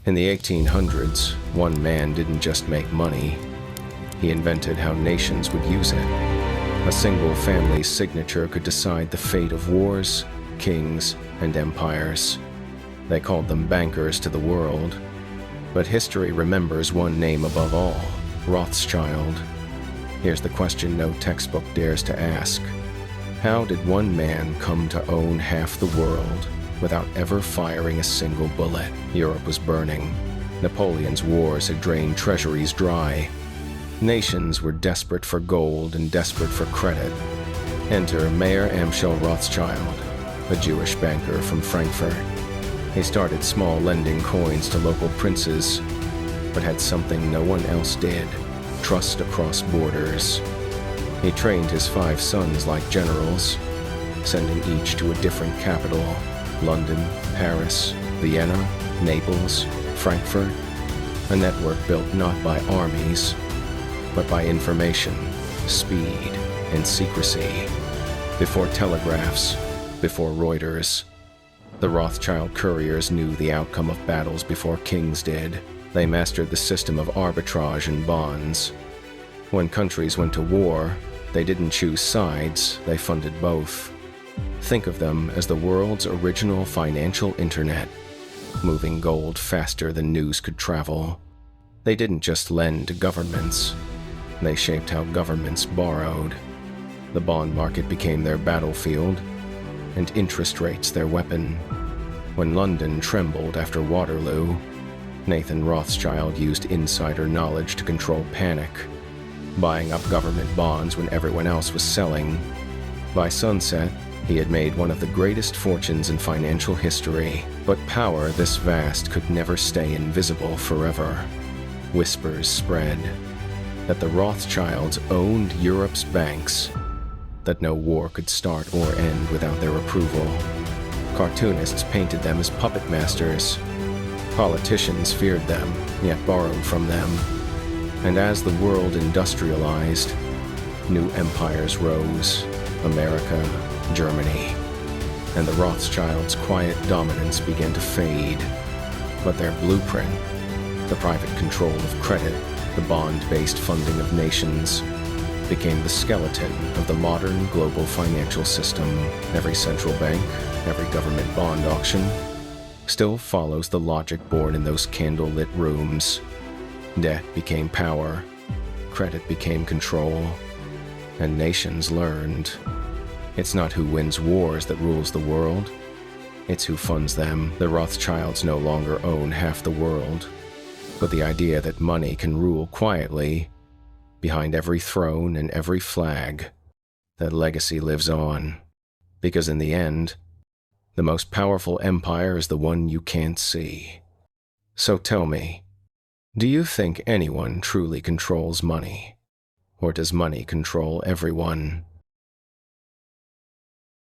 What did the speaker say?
In the 1800s, one man didn't just make money. He invented how nations would use it. A single family's signature could decide the fate of wars, kings, and empires. They called them bankers to the world. But history remembers one name above all: Rothschild. Here's the question no textbook dares to ask. How did one man come to own half the world without ever firing a single bullet? Europe was burning. Napoleon's wars had drained treasuries dry. Nations were desperate for gold and desperate for credit. Enter Mayer Amschel Rothschild, a Jewish banker from Frankfurt. He started small lending coins to local princes, but had something no one else did: trust across borders. He trained his 5 sons like generals, sending each to a different capital: London, Paris, Vienna, Naples, Frankfurt. A network built not by armies, but by information, speed, and secrecy. Before telegraphs, before Reuters, the Rothschild couriers knew the outcome of battles before kings did. They mastered the system of arbitrage and bonds. When countries went to war, they didn't choose sides, they funded both. Think of them as the world's original financial internet, moving gold faster than news could travel. They didn't just lend to governments. They shaped how governments borrowed. The bond market became their battlefield, and interest rates their weapon. When London trembled after Waterloo, Nathan Rothschild used insider knowledge to control panic, buying up government bonds when everyone else was selling. By sunset, he had made one of the greatest fortunes in financial history, but power this vast could never stay invisible forever. Whispers spread that the Rothschilds owned Europe's banks, that no war could start or end without their approval. Cartoonists painted them as puppet masters. Politicians feared them, yet borrowed from them. And as the world industrialized, new empires rose: America, Germany. And the Rothschilds' quiet dominance began to fade. But their blueprint, the private control of credit, the bond-based funding of nations, became the skeleton of the modern global financial system. Every central bank, every government bond auction, still follows the logic born in those candle-lit rooms. Debt became power, credit became control, and nations learned. It's not who wins wars that rules the world, it's who funds them. The Rothschilds no longer own half the world, but the idea that money can rule quietly, behind every throne and every flag, that legacy lives on. Because in the end, the most powerful empire is the one you can't see. So tell me, do you think anyone truly controls money? Or does money control everyone?